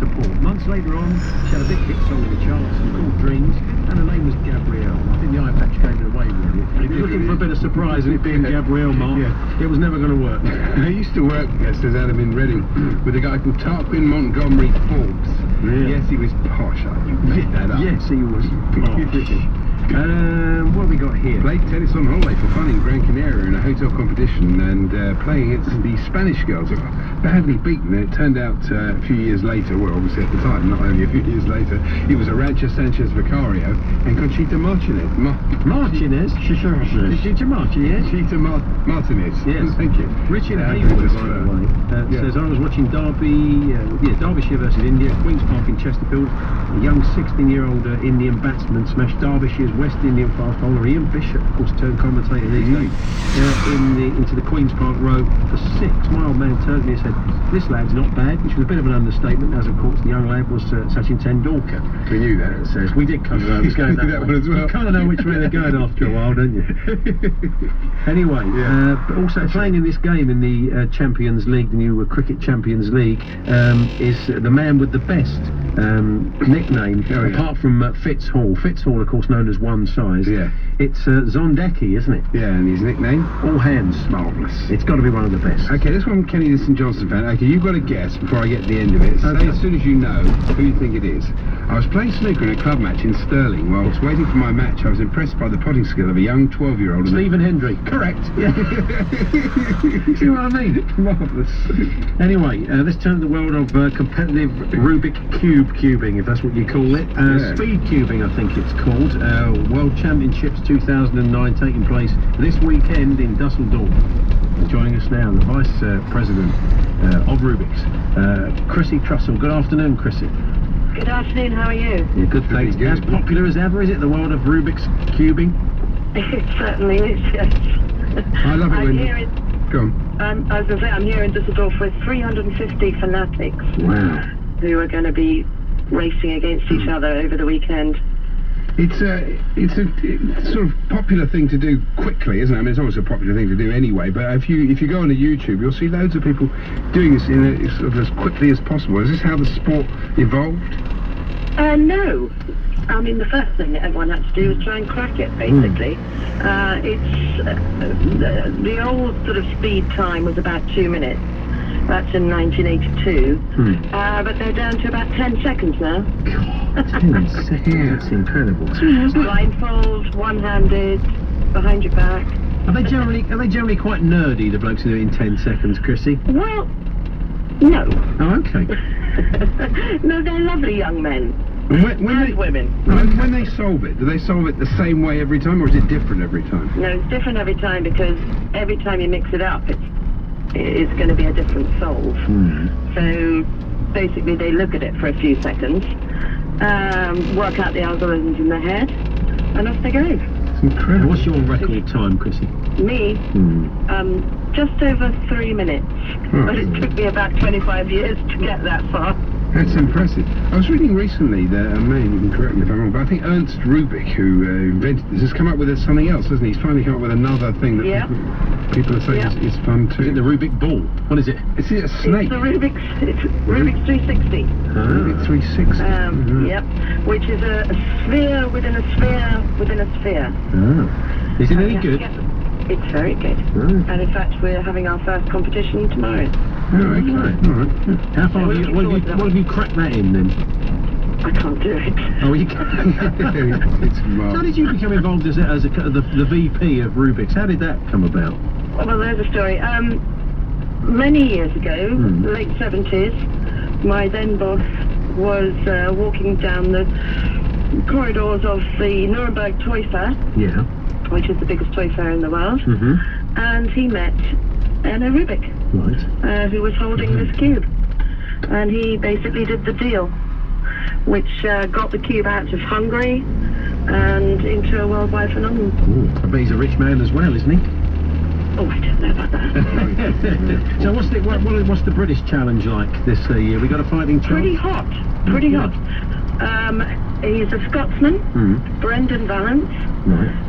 support. Months later on, she had a big hit song in the charts called Dreams, and her name was Gabrielle. I think the eye patch gave it away, really. If you're looking for a bit of surprise in it being Gabrielle, Mark, it was never going to work. I used to work, says Adam, in Reading, with a guy called Tarquin Montgomery Forbes. Yeah. Yes, he was posh. You made that up. Yes, he was posh. What have we got here? Played tennis on holiday for fun in Gran Canaria in a hotel competition, and playing against the Spanish girls. Badly beaten. It turned out a few years later, well, obviously at the time, not only a few years later, it was Arantxa Sanchez Vicario and Conchita Martinez. Martinez? Conchita Martinez? Conchita Martinez. Yes. Thank you. Richard Haywood, by the way, says, I was watching Derbyshire versus India, Queen's Park in Chesterfield. A young 16-year-old Indian batsman smashed Derbyshire's West Indian fast bowler Ian Bishop, of course turned commentator these days, into the Queen's Park Road for 6. My old man turned to me and said, this lad's not bad, which was a bit of an understatement, as of course the young lad was Sachin Tendulkar. We knew that. Says, we did kind of know it was going that way. As well. You kind of know which way they're going after a while, don't you? Anyway, but also playing in this game in the Champions League, the new Cricket Champions League, is the man with the best nickname, apart from Fitzhall. Fitzhall, of course, known as One Size. Yeah. It's Zondeki, isn't it? Yeah, and his nickname? All Hands. Marvellous. It's got to be one of the best. Okay, this one, Kenny, the St Johnson fan. Okay, you've got to guess before I get to the end of it. Say as soon as you know who you think it is. I was playing snooker in a club match in Stirling. While I was waiting for my match, I was impressed by the potting skill of a young 12-year-old. Stephen Hendry. Correct. Yeah. See what I mean? Marvellous. Anyway, let's turn to the world of competitive Rubik cubing, if that's what you call it. Speed cubing, I think it's called. World Championships 2009 taking place this weekend in Dusseldorf. Joining us now, the Vice President of Rubik's, Chrissy Trussell. Good afternoon, Chrissy. Good afternoon, how are you? Yeah, good, thanks. Good. As popular as ever, is it, the world of Rubik's cubing? It certainly is, yes. I love it when... Go on. I was going to say, I'm here in Dusseldorf with 350 fanatics. Wow. Who are going to be racing against each other over the weekend. It's a sort of popular thing to do quickly, isn't it? I mean, it's always a popular thing to do anyway, but if you go onto YouTube, you'll see loads of people doing this sort of as quickly as possible. Is this how the sport evolved? No. I mean, the first thing that everyone had to do was try and crack it, basically. It's the old sort of speed time was about 2 minutes. That's in 1982. But they're down to about 10 seconds now. 10 seconds, that's incredible. Blindfold, one-handed, behind your back. Are they generally quite nerdy, the blokes who do it in 10 seconds, Chrissy? Well, no. Oh, okay. No, they're lovely young men. And women. When they solve it, do they solve it the same way every time, or is it different every time? No, it's different every time, because every time you mix it up, it's going to be a different solve. So basically they look at it for a few seconds, work out the algorithms in their head, and off they go. It's incredible. What's your record time, Chrissy? Me? Just over 3 minutes. But it took me about 25 years to get that far. That's impressive. I was reading recently that a man, you can correct me if I'm wrong, but I think Ernst Rubik, who invented this, has come up with something else, hasn't he? He's finally come up with another thing that people are saying is fun too. Is it the Rubik ball? What is it? Is it a snake? It's the Rubik's 360. Rubik 360. Yep, which is a sphere within a sphere within a sphere. Is it any good? It's very good. And in fact, we're having our first competition tomorrow. Oh, okay. All right. How far what have you cracked that in then? I can't do it. Oh, you can't. It's marvelous. How did you become involved as the VP of Rubik's? How did that come about? Well, there's a story. Many years ago, late 70s, my then boss was walking down the corridors of the Nuremberg Toy Fair. Yeah. Which is the biggest toy fair in the world. And he met Erno Rubik, who was holding this cube. And he basically did the deal, which got the cube out of Hungary and into a worldwide phenomenon. I bet he's a rich man as well, isn't he? Oh, I don't know about that. So what's the British challenge like this year? We got a fighting chance? Pretty hot. He's a Scotsman, Brendan Vallance,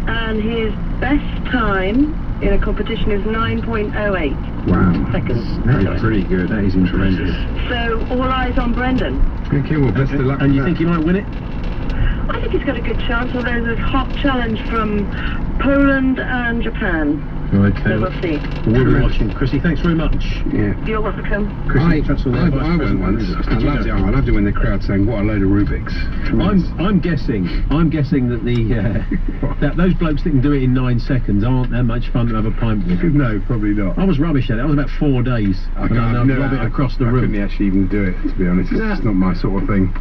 and his best time in a competition is 9.08 Wow. seconds. That is pretty good. That is tremendous. So all eyes on Brendan. Okay, well, best of luck. And with you that. think he might win it? I think he's got a good chance, although there's a hot challenge from Poland and Japan. Okay. So we'll see. We'll be watching. Chrissy, thanks very much. Yeah. You're welcome. Chrissy Trussell, their vice I went president. once. Did I you loved it. go? I loved it when the crowd sang, "What a load of Rubik's." I'm guessing that the that those blokes that can do it in 9 seconds aren't that much fun to have a pint with. No, probably not. I was rubbish at it. I was about 4 days. And I'd rub it across the I room. couldn't actually even do it, to be honest. It's just not my sort of thing.